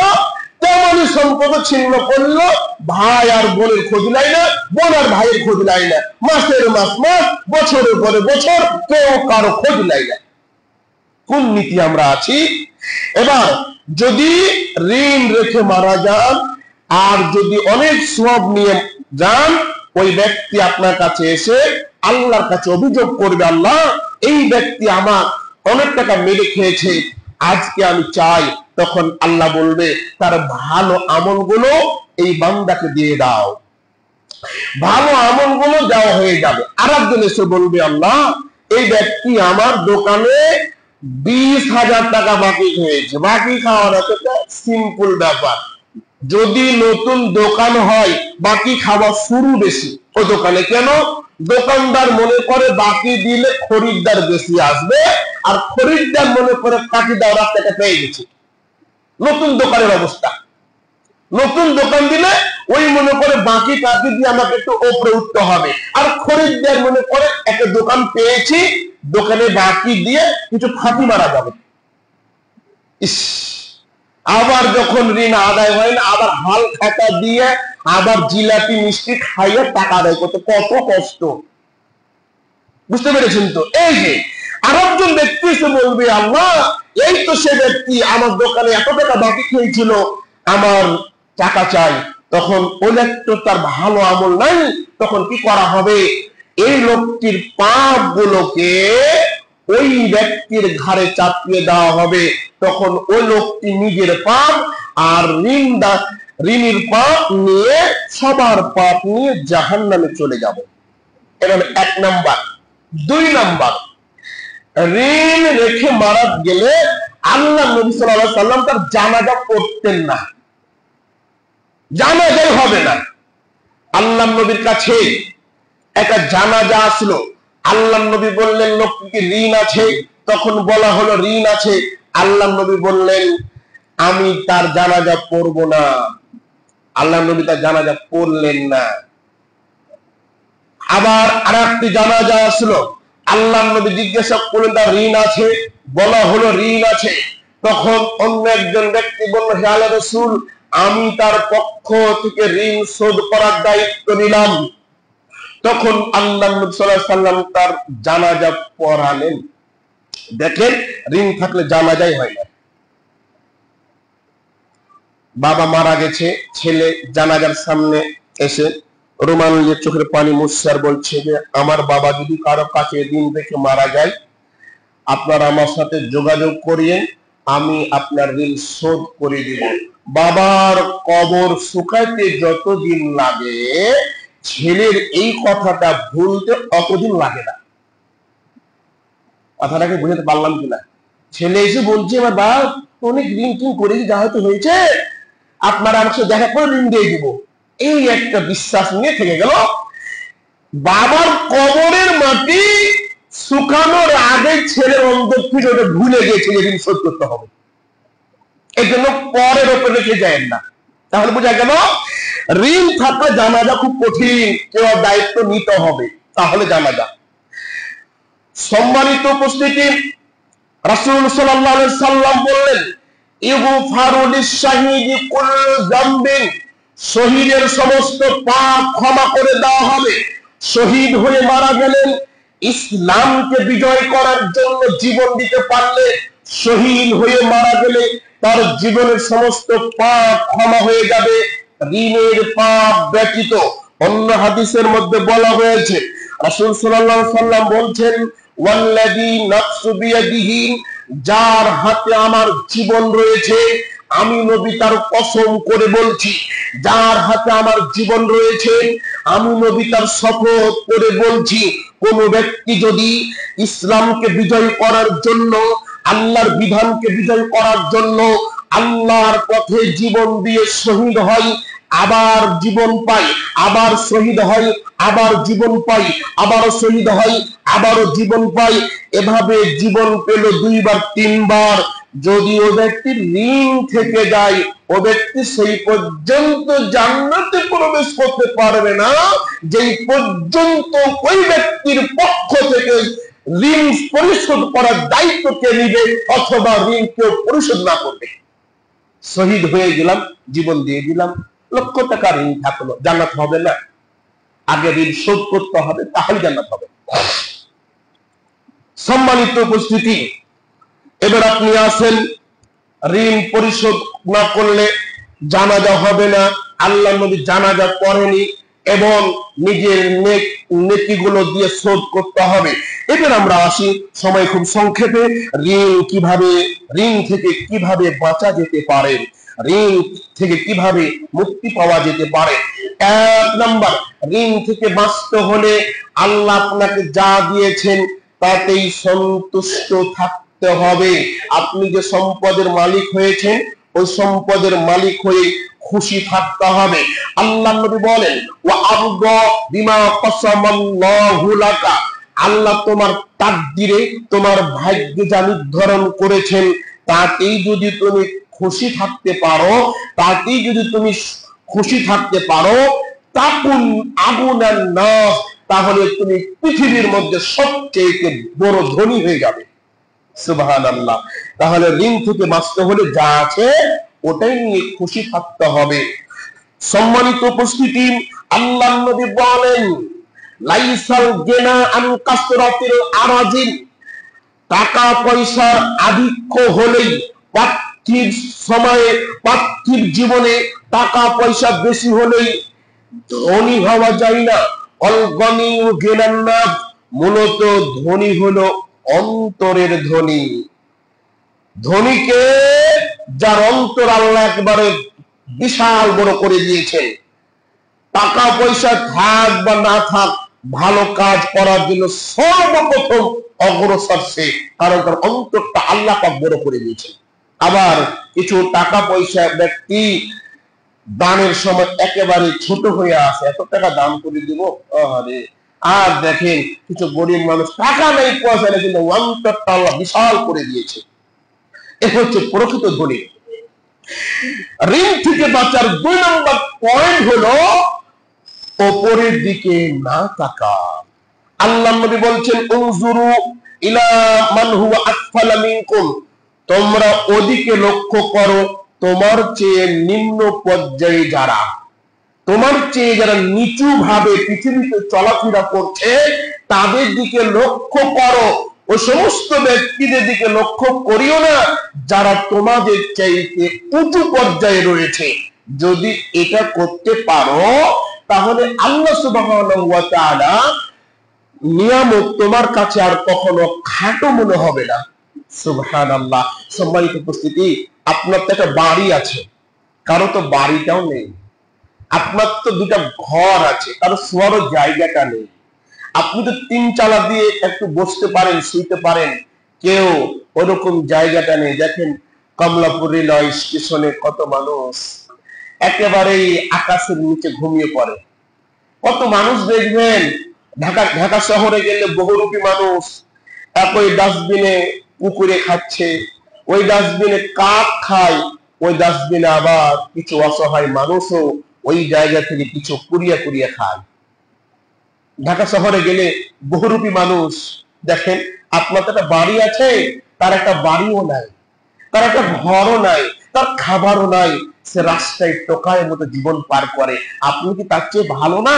তেমনই সম্পর্ক ছিন্ন করলো। ভাই আর বোনের খোঁজ লাই না, বোন আর ভাইয়ের খোঁজ লাই না, মাসের মাস, বছরের পরে বছর কেউ কারো খোঁজ লাই না। কোন নীতি আমরা আছি? এবার যদি ঋণ রেখে মারা যান আর যদি অনেক সওয়াব নিয়ে যান, ওই ব্যক্তি আপনার কাছে এসে আল্লাহর কাছে অভিযোগ করবে, আল্লাহ এই ব্যক্তি আমার অনেক টাকা মেরে খেয়েছে, আজকে আমি চাই। তখন আল্লাহ বলবে তার ভালো আমলগুলো এই বান্দাকে দিয়ে দাও। ভালো আমলগুলো দেওয়া হয়ে যাবে। আর একজন এসে বলবে, আল্লাহ এই ব্যক্তি আমার দোকানে 20,000 টাকা বাকি হয়েছে। বাকি খাওয়ার একটা সিম্পল ব্যাপার। যদি নতুন দোকান হয় বাকি খাওয়া শুরু বেশি ও দোকানে। কেন? দোকানদার মনে করে বাকি দিলে খরিদ্দার বেশি আসবে, আর খরিদ্দার মনে করে বাকি দেওয়ার রাস্তাটা পেয়ে গেছে। নতুন দোকানের অবস্থা, নতুন দোকান দিলে ওই মনে করে বাকি টাকা দিয়ে আমাকে একটু ওপরে উঠতে হবে, আর খরিদ্দার মনে করে একটা দোকান পেয়েছি, দোকানে বাকি দিয়ে কিছু ফাঁকি মারা যাবে। ইস, আবার যখন ঋণ আদায় হয় না, আবার হাল খাতা দিয়ে আবার জিলাপি মিষ্টি খাইয়ে টাকা আদায় করতে কত কষ্ট। বুঝতে পেরেছেন তো? এই যে আরেকজন ব্যক্তি এসে বলবে, আল্লাহ এই তো সে ব্যক্তি আমার দোকানে এত টাকা বাকি খেয়েছিল, আমার টাকা চাই। তখন ওই লোকটা তার ভালো আমল নাই, তখন কি করা হবে? এই লোকটির পাপ গুলোকে ওই ব্যক্তির ঘাড়ে চাপিয়ে দেওয়া হবে। তখন ওই লোকটি নিজের পাপ আর ঋণীর পাপ নিয়ে, সবার পাপ নিয়ে জাহান্নামে চলে যাবে। এটা 1 নাম্বার। 2 নাম্বার, ঋণ রেখে মারা গেলে আল্লাহ নবী সাল্লাল্লাহু আলাইহি ওয়াসাল্লাম তার জানাজা পড়তেন না, জানাজাই হবে না। আল্লাহ নবীর কাছে একটা জানাজা আসলো, আল্লাহ নবী বললেন লোকটিকে ঋণ আছে, তখন বলা হলো ঋণ আছে। আল্লাহ নবী বললেন আমি তার জানাজা পড়ব না। আল্লাহ নবী তার জানাজা পড়লেন না। আবার আরেকটি জানাজা আসলো, আল্লাহ নবী জিজ্ঞাসা করলেন তার ঋণ আছে, বলা হলো ঋণ আছে। তখন অন্য একজন ব্যক্তি বলল, হে আল্লাহর রাসূল আমি তার পক্ষ থেকে ঋণ শোধ করার দায়িত্ব নিলাম। তখন আল্লাহ নবী সাল্লাল্লাহু আলাইহি ওয়াসাল্লাম তার জানাজা পড়ালেন। দেখেন, ঋণ থাকলে জানাজাই হয় না। বাবা মারা গেছে, ছেলে জানাজার সামনে এসে রুমাল দিয়ে চোখের পানি মুছছে আর বলছে যে আমার বাবা যদি কারো কাছে ঋণ রেখে মারা যায়, আপনারা আমার সাথে যোগাযোগ করিয়ে আমি আপনার ঋণ শোধ করে দিব। বাবার কবর শুকাইতে যতদিন লাগে, ছেলের এই কথাটা ভুলতে অতদিন লাগে না। কথাটাকে বুঝতে পারলাম কিনা? ছেলে এসে বলছে আমার বাবা অনেক ঋণ টিন করেছি, যা হয়তো হয়েছে, আপনারা আমার সাথে দেখা করে ঋণ দিয়ে দিব। এই একটা বিশ্বাস নিয়ে থেকে গেল। বাবার কবরের মাটি শুকানোর আগে ছেলের অন্তর থেকে ওটা ভুলে গিয়েছে যে ঋণ শোধ করতে হবে। এই জন্য পরের ওপরে রেখে যায় না। তাহলে বোঝা গেল ঋণ থাকলে জানাজা খুব কঠিন, কেউ দায়িত্ব নিতে হবে, তাহলে জানাজা। সম্মানিত উপস্থিতি, রাসূল সাল্লাল্লাহু আলাইহি সাল্লাম বললেন ইগফারু লিশ-শাহীদি কুল্লু যামবিন, শহীদের সমস্ত পাপ ক্ষমা করে দেওয়া হবে। শহীদ হয়ে মারা গেলেন, ইসলামকে বিজয় করার জন্য জীবন দিতে পারলে, শহীদ হয়ে মারা গেলে তার জীবনের সমস্ত পাপ ক্ষমা হয়ে যাবে, ঋণের পাপ ব্যতীত। অন্য হাদিসের মধ্যে বলা হয়েছে, রাসূল সাল্লাল্লাহু আলাইহি সাল্লাম বলছেন ওয়াল্লাযী নাফসু বিয়াদিহি, যার হাতে আমার জীবন রয়েছে, আমি নবী তার কসম করে বলছি, যার হাতে আমার জীবন রয়েছে আমি নবী তার শপথ করে বলছি, কোন ব্যক্তি যদি ইসলামকে বিজয় করার জন্য, আল্লাহর বিধানকে বিজয় করার জন্য আল্লাহর পথে জীবন দিয়ে শহীদ হয়, আবার জীবন পাই, আবার শহীদ হয়, আবার জীবন পাই, আবার শহীদ হয়, আবারও জীবন পাই, এভাবে জীবন পেল 2 বার 3 বার, যদি ও ব্যক্তির ঋণ থেকে যায়, ও ব্যক্তি সেই পর্যন্ত জান্নাতে প্রবেশ করতে পারবে না যেই পর্যন্ত ওই ব্যক্তির পক্ষ থেকে ঋণ পরিশোধ করার দায়িত্ব কে নিবে অথবা ঋণ কেউ পরিশোধ না করবে। শহীদ হয়ে গেলাম, জীবন দিয়ে দিলাম, লক্ষ টাকা ঋণ থাকলো, জান্নাত হবে না? আগে ঋণ শোধ করতে হবে, তাহলে জান্নাত হবে। সম্মানিত উপস্থিতি, এবার আপনি আসেন ঋণ পরিশোধ না করলে জানাজা হবে না, আল্লাহ নবী জানাজা করেনি, এবং নিজের নেকিগুলো দিয়ে শোধ করতে হবে। এবার আমরা আসি, সময় খুব সংক্ষেপে, ঋণ থেকে কিভাবে বাঁচা যেতে পারে, ঋণ থেকে কিভাবে মুক্তি পাওয়া যেতে পারে। এক নাম্বার, ঋণ থেকে বাঁচতে হলে আল্লাহ আপনাকে যা দিয়েছেন তাতেই সন্তুষ্ট থাকতে হবে। আপনি যে সম্পদের মালিক হয়েছেন, ওই সম্পদের মালিক হয়ে খুশি থাকতে হবে। আল্লাহ নবী বলেন, ওয়া আরদা বিমা কাসামাল্লাহু লাকা, আল্লাহ তোমার তাকদিরে, তোমার ভাগ্যে যা নির্ধারণ করেছেন তাতেই যদি তুমি খুশি থাকতে পারো, তাকুন আগুনান নাস, তাহলে তুমি পৃথিবীর মধ্যে সবচেয়ে বড় ধনী হয়ে যাবে। সুবহানাল্লাহ। তাহলে ঋণ থেকে বাঁচতে হলে যা আছে ওটাই নিয়ে খুশি থাকতে হবে। সম্মানিত উপস্থিতি, আল্লাহর নবী বলেন, লাইসাল গিনা আন কাসরাতিল আরাজিল, টাকা পয়সার আধিক্য হলেই পার্থিব জীবনে টাকা পয়সা বেশি হলেই ধনী হওয়া যায় না। অল গনি গিনান নাফস, মূলত ধনী হলো অন্তরের ধনী। ধনীকে যার অন্তর আল্লাহ একবারে বিশাল বড় করে দিয়েছেন। টাকা পয়সা থাক বা না থাক, ভালো কাজ করার জন্য সর্বপ্রথম অগ্রসর সে, কারণ তার অন্তরটা আল্লাহ পাক বড় করে দিয়েছেন। আবার কিছু টাকা পয়সা ব্যক্তি দানের সময় একেবারে ছোট হয়ে আসে, এত টাকা দান করে দিব, আরে। আর দেখেন কিছু গরিব মানুষ টাকা নেই, পয়সা নেই, কিন্তু অন্তরটা আল্লাহ বিশাল করে দিয়েছে। এ হচ্ছে প্রকৃত ধনী। ঋণ থেকে বাঁচার 2 নম্বর পয়েন্ট হলো ওপরের দিকে না তাকা। আল্লাহ নবী বলছেন, উনজুরু ইলা মান হুয়া আসফালা মিনকুম, তোমরা ওদিকে লক্ষ্য করো তোমার চেয়ে নিম্ন পর্যায়ে যারা, তোমার চেয়ে যারা নিচু ভাবে পৃথিবীতে চলাফেরা করছে তাদের দিকে লক্ষ্য করো। ও সমস্ত ব্যক্তিদের দিকে লক্ষ্য করিও না যারা তোমাদের চাইতে উঁচু পর্যায়ে রয়েছে। যদি এটা করতে পারো তাহলে আল্লাহ সুবহানাহু ওয়া তাআলা নিয়ামত তোমার কাছে আর কখনো খাটো মনে হবে না। সুবহানাল্লাহ। সম্মানিত উপস্থিতি, আপনার তো একটা বাড়ি আছে, কারো তো বাড়িটাও নেই। আপনার তো 2টা ঘর আছে, কারো শোয়ারও জায়গাটা নেই। আপনি তো 3 চালা দিয়ে একটু বসতে পারেন, শুইতে পারেন, কেউ ওরকম জায়গাটা নেই। দেখেন কমলাপুর রেলওয়ে স্টেশনে কত মানুষ একেবারেই আকাশের নিচে ঘুমিয়ে পড়ে। কত মানুষ দেখবেন ঢাকা শহরে গেলে বহুরূপী মানুষ একই ডাস্টবিনে পুকুরে খাচ্ছে, ওই ডাস্টবিনে কাক খায়, ওই ডাস্টবিনে আবার কিছু অসহায় মানুষও ওই জায়গা থেকে কিছু কুড়িয়ে খায়। ঢাকা শহরে গেলে বহুরূপী মানুষ দেখেন। আপনার একটা বাড়ি আছে, তার একটা বাড়িও নাই, তার একটা ঘরও নাই, তার খাবারও নাই, সে রাস্তায় টোকায় মতো জীবন পার করে। আপনি কি তার চেয়ে ভালো না?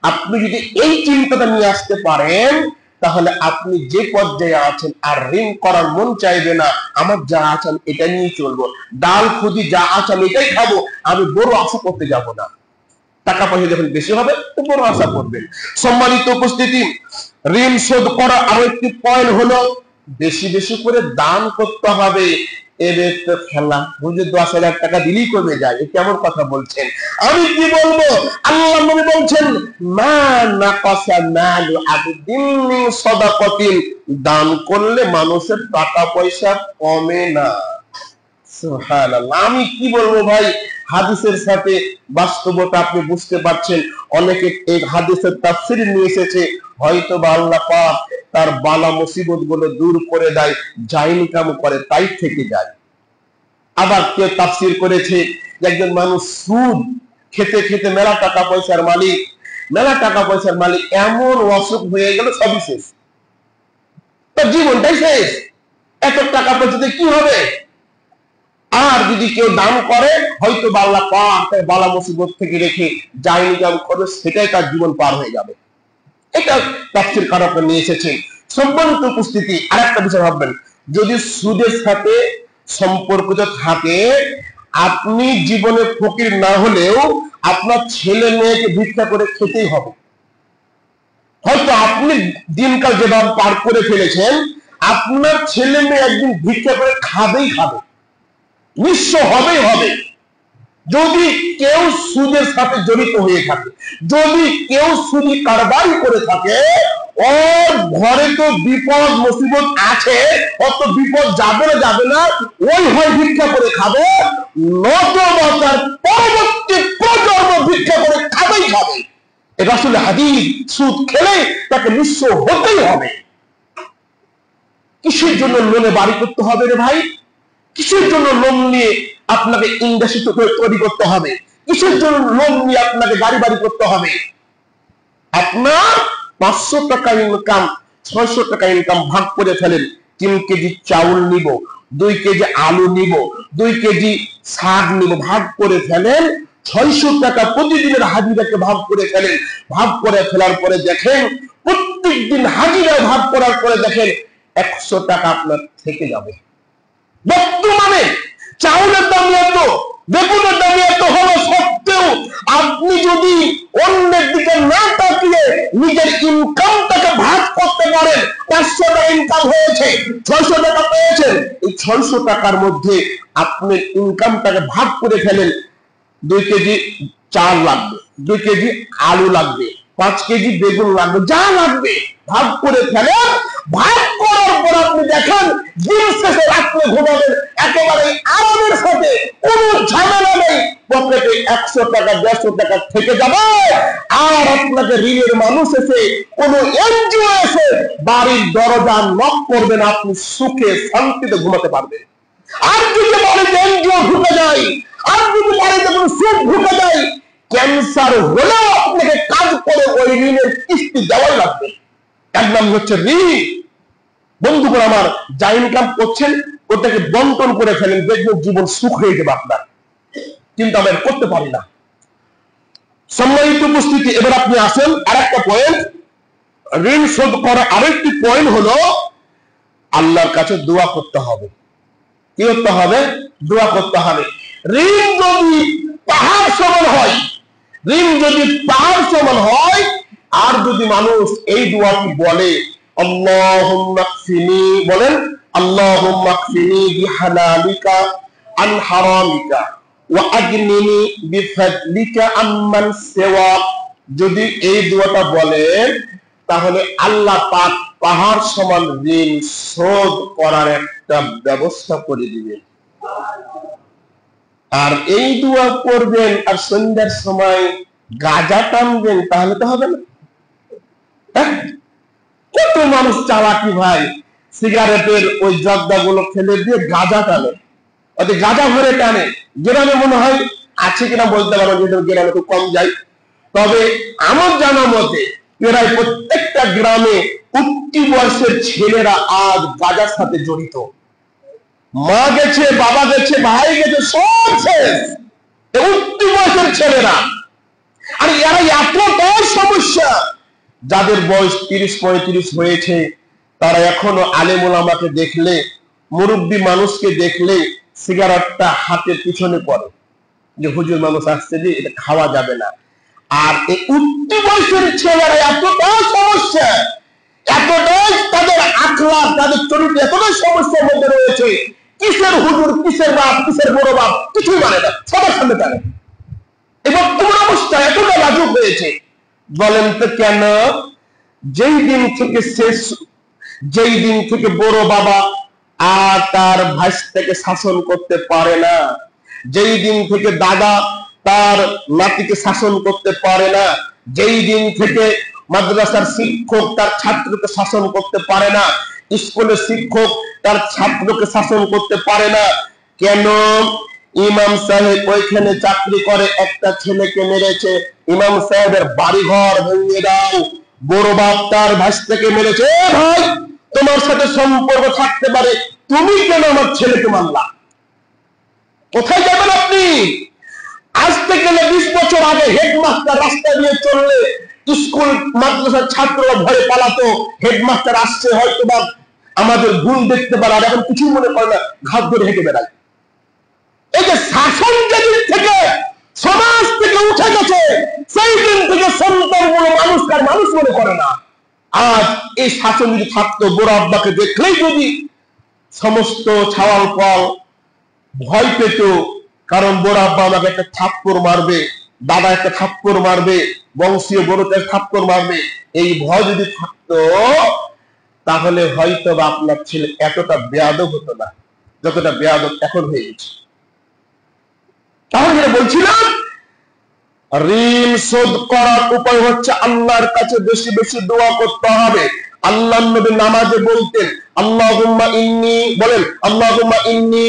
আপনি যদি এই চিন্তাটা নিয়ে আসতে পারেন তাহলে আপনি যে পর্যায়ে আছেন আর ঋণ করার মন চাইবে না। আমার যা আছে এটা নিয়ে চলবো, ডাল খুঁজি যা আছে আমি এটাই খাবো, আমি বড় আশা করতে যাব না। টাকা পয়সা যখন বেশি হবে তো বড় আশা করবেন। সম্মানিত উপস্থিতি, ঋণ শোধ করা আরো একটি পয়েন্ট হলো বেশি বেশি করে দান করতে হবে। এদের তো খেলা, বুঝে 10,000 টাকা দিলেই কমে যায়, কেমন কথা বলছেন? আমি কি বলবো? আল্লাহ নবী বলছেন, মা নাকাসা মালু আবদিন মিন সাদাকাতিন, দান করলে মানুষের টাকা পয়সা কমে না। সুবহানাল্লাহ। আমি কি বলবো ভাই, হাদিসের সাথে বাস্তবতা আপনি বুঝতে পারছেন। অনেকে এই হাদিসের তাফসীর নিয়ে এসেছে, হয়তো বা আল্লাহ পাক তার বালা মুসিবত গুলো দূর করে দেয়, যা ইনকাম করে তাই থেকে যায়। আবার কেউ তাফসীর করেছে যে একজন মানুষ সুদ খেতে খেতে মেলা টাকা পয়সার মালিক, এমন অসুখ হয়ে গেল সবই শেষ, তার জীবনটাই শেষ। এত টাকা পয়সাতে কি হবে? আর যদি কেউ দান করে, হয়তো আল্লাহ পাক তার বালা মুসিবত থেকে রেখে যা ইনকাম করে সেটাই তার জীবন পার হয়ে যাবে। এটা তাফসীর কারকরা নিয়ে এসেছেন। সম্মানিত উপস্থিতি, আরেকটা বিষয় ভাববেন, যদি সুদের সাথে সম্পর্কিত থাকে, আপনি জীবনে ফকির না হলেও আপনার ছেলে মেয়েকে ভিক্ষা করে খেতেই হবে। হয়তো আপনি দিনকাল যেভাবে পার করে ফেলেছেন, আপনার ছেলে মেয়ে একদিন ভিক্ষা করে খাবেই খাবে, নিঃস্ব হবেই হবে। যদি কেউ সুদের সাথে জড়িত হয়ে থাকে, যদি কেউ সুদি কারবারি করে থাকে, ওর ঘরে তো বিপদ মুসিবত আছে, অত বিপদ যাবে না, ওই হয় ভিক্ষা করে খাবে, নতুবা তার পরবর্তী প্রজন্ম ভিক্ষা করে খাবেই খাবে। এটা আসলে হাদিস, সুদ খেলে তাকে নিঃস্ব হতেই হবে। কিসের জন্য লোনে বাড়ি করতে হবে রে ভাই? কিসের জন্য লোন নিয়ে আপনাকে ইন্ডাস্ট্রি তৈরি করতে হবে? কিসের জন্য লোন নিয়ে আপনাকে গাড়ি বাড়ি করতে হবে? আপনার 500 টাকা ইনকাম, 600 টাকা ইনকাম ভাগ করে ফেলেন। 3 কেজি চাউল নিব, 2 কেজি আলু নিব, 2 কেজি শাক নিব, ভাগ করে ফেলেন। 600 টাকা প্রতিদিনের হাজিরাকে ভাগ করে ফেলেন। ভাগ করে ফেলার পরে দেখেন, প্রত্যেক দিন হাজিরা ভাগ করার পরে দেখেন 100 টাকা আপনার থেকে যাবে। বর্তমানে চাউলের দাম এত, বেগুনের দাম এত হলো সত্ত্বেও আপনি যদি অন্যের দিকে না তাকিয়ে নিজের ইনকামটাকে ভাগ করতে পারেন, 500 টাকা ইনকাম হয়েছে, 600 টাকা পেয়েছেন, এই 600 টাকার মধ্যে আপনি ইনকামটাকে ভাগ করে ফেলেন। 2 কেজি চাল লাগবে, 2 কেজি আলু লাগবে, 5 কেজি বেগুন লাগবে, যা লাগবে ভাগ করে ফেলেন। ভাগ করার পর আপনি দেখেন দিন শেষে রাত্রে ঘুমাবেন একেবারে আরামের সাথে, কোনো ঝামেলা নেই। পকেটে 100 টাকা 150 টাকা থেকে যাবে। আর আপনাকে ঋণের মানুষ এসে, কোন এনজিও এসে বাড়ির দরজা নক করবেন, আপনি সুখে শান্তিতে ঘুমাতে পারবেন। আর যদি বাড়িতে এনজিও ঢুকে যায়, আর যদি বাড়িতে কোনো সুখ ঢুকে যায়, ক্যান্সার হলেও আপনাকে কাজ করে ওই ঋণের কিস্তি দেওয়াই লাগবে। এর নাম হচ্ছে ঋণ। বন্ধুগণ আমার, যা ইনকাম করছেন ওটাকে বন্টন করে ফেলেন, দেখবেন জীবন সুখ হয়ে যাবে আপনার। কিন্তু আমরা করতে পারি না। সম্মানিত উপস্থিতি, এবার আপনি আসেন আরেকটা পয়েন্ট। ঋণ শোধ করার আরেকটি পয়েন্ট হলো আল্লাহর কাছে দোয়া করতে হবে। কি করতে হবে? দোয়া করতে হবে। ঋণ যদি পাহাড় সমান হয়, ঋণ যদি পাহাড় সমান হয়, আর যদি মানুষ এই দোয়াটি বলে, আল্লাহুম্মা কফিনি, বলেন আল্লাহুম্মা কফিনি বিহালালিকা আন হারামিকা ওয়া আগনিনি বিফাদলিকা আম্মান সিওয়া, যদি এই দোয়াটা বলেন, তাহলে আল্লাহ পাক পাহাড় সমান ঋণ শোধ করার একটা ব্যবস্থা করে দিবেন। আর এই দোয়া করবেন আর সন্ধ্যার সময় গাঁজা টানবেন, তাহলে তো হবে না। কত মানুষ চালাকি ভাই, সিগারেটের ওই জর্দা গুলো ফেলে দিয়ে গাঁজা টানে, গাঁজা ভরে টানে। গ্রামে মনে হয় আছে কিনা বলতে পারবো, যেহেতু গ্রামে খুব কম যায়। তবে আমার জানা মতে প্রায় প্রত্যেকটা গ্রামে উঠতি বয়সের ছেলেরা আজ গাঁজার সাথে জড়িত। মা গেছে, বাবা গেছে, ভাই গেছে, সব শেষ, উঠতি বয়সের ছেলেরা। আর এরা এতটা সমস্যা, যাদের বয়স 30-35 হয়েছে, তারা এখনো আলেম ওলামাকে দেখলে, মুরব্বী মানুষকে দেখলে সিগারেটটা হাতের পিছনে পড়ে, যে হুজুর মানুষ আসছে যে এটা খাওয়া যাবে না। আর এই উঠতি বয়সের ছেলেরা এতটা সমস্যা, এতটাই তাদের আখলাক, তাদের চরিত্র এতটাই সমস্যার মধ্যে রয়েছে, কিসের হুজুর, কিসের বাপ, কিসের বড় বাপ কিছুই মানে না, সবার সামনে টানে। এবং তোমার অবস্থা এতটা লাজুক হয়েছে। বলেন তো কেন? যেই দিন থেকে বড় বাবা আর তার ভাইস্তাকে শাসন করতে পারে না, যেই দিন থেকে দাদা তার নাতিকে শাসন করতে পারে না, যেই দিন থেকে মাদ্রাসার শিক্ষক তার ছাত্রকে শাসন করতে পারে না, স্কুলের শিক্ষক তার ছাত্রকে শাসন করতে পারে না, কেন? ইমাম সাহেব ওইখানে চাকরি করে, একটা ছেলেকে মেরেছে, ইমাম সাহেবের বাড়িঘর ভেঙে দাও। বড় বাপ তার ভাইস্তাকে মেরেছে, ভাই তোমার সাথে সম্পর্ক থাকতে পারে, তুমি কেন আমার ছেলেকে মারলা? কোথায় যাবেন আপনি? আজ থেকে 20 বছর আগে হেডমাস্টার রাস্তা দিয়ে চললে স্কুল মাদ্রাসার ছাত্ররা ভয়ে পালাতো, হেডমাস্টার আসছে হয়তো বা আমাদের গুণ দেখতে পারে, আর এখন কিছু মনে করে না, ঘাত ধরে হেঁটে বেড়ায়। এই যে শাসন যেদিন থেকে সমাজ থেকে উঠে গেছে, সেই দিন থেকে সন্তানগুলো মানুষকার মানুষ মনে করে না। আজ এই শাসন যদি থাকতো, বড় আব্বাকে দেখলেই যদি সমস্ত ছাওয়াল ফল ভয় পেত, কারণ বড় আব্বা আমাকে একটা থাপ্পড় মারবে, দাদা একটা থাপ্পড় মারবে, বংশীয় বড়টা থাপ্পড় মারবে, এই ভয় যদি থাকতো, তাহলে হয়তো বা আপনার ছেলে এতটা বেয়াদব হতো না যতটা বেয়াদব এখন হয়ে গেছে। তাহলে বলছিলাম, ঋণ শোধ করার উপায় হচ্ছে আল্লাহর কাছে বেশি বেশি দোয়া করতে হবে। আল্লাহর নবী নামাজে বলতেন, আল্লাহুম্মা ইন্নী, বলেন আল্লাহুম্মা ইন্নী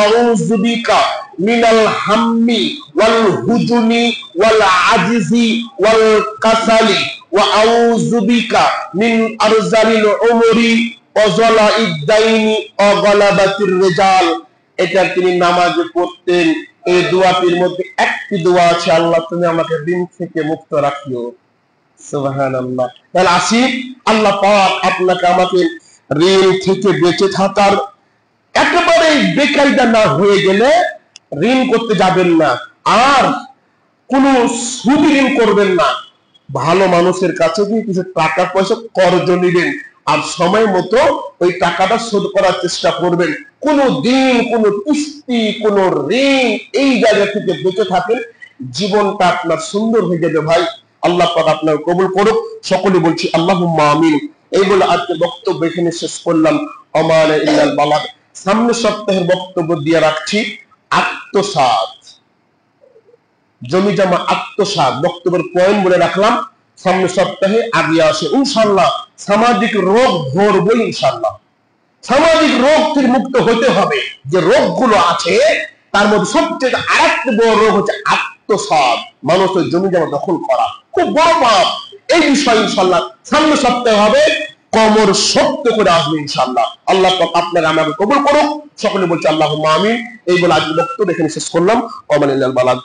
আউযু বিকা মিনাল হাম্মি ওয়াল হুজুনি ওয়াল আজিজি ওয়াল কাসালি ওয়া আউযু বিকা মিন আরজালিল উমরি ওয়া যালাইদ দাইনি ওয়া গালাবাতির রিজাল। এটা তিনি নামাজে পড়তেন। এই দোয়াটির মধ্যে একটি দোয়া আছে, আল্লাহ তুমি আমাকে ঋণ থেকে মুক্ত রাখিও। সুবহানাল্লাহ। তাহলে আসি, আল্লাহ পাক আপনাকে আমাকে ঋণ থেকে বেঁচে থাকার, একেবারে বেকায়দা না হয়ে গেলে ঋণ করতে যাবেন না, আর কোন সুদি ঋণ করবেন না। ভালো মানুষের কাছে গিয়ে কিছু টাকা পয়সা কর্জ নেবেন, আর সময় মতো ওই টাকাটা শোধ করার চেষ্টা করবেন। কোন দিন কোন কিস্তি কোন ঋণ এই জায়গা থেকে বেঁচে থাকেন, জীবনটা আপনার সুন্দর হয়ে যাবে ভাই। আল্লাহ পাক আপনার কবুল করুক। সকলে বলছি আল্লাহুম্মা আমিন। এই বলে আজকে বক্তব্য এখানে শেষ করলাম। আমানা ইল্লাল বালাগ। সামনের সপ্তাহের বক্তব্য দিয়ে রাখছি আত্মসাৎ, জমি জমা আত্মসাৎ, বক্তব্যের পয়েন্ট বলে রাখলাম। সামনের সপ্তাহে আগে আসে ইনশাআল্লাহ। সামাজিক রোগ ধরবো ইনশাআল্লাহ। সামাজিক রোগ থেকে মুক্ত হতে হবে। যে রোগগুলো আছে তার মধ্যে সবচেয়ে আরেকটা বড় রোগ হচ্ছে আত্মসাৎ, মানুষের জমি জমা দখল করা, খুব বড় পাপ। এই বিষয় ইনশাআল্লাহ সামনের সপ্তাহে হবে। কমর শক্ত করে আসবে ইনশাআল্লাহ। আল্লাহ পাক আপনার আমাকে কবুল করুক। সকলে বলছে আল্লাহুম্মা আমিন। এই বলে আজকে বক্তব্য এখানে শেষ করলাম। ওয়া মানিল্লাল বালাগ।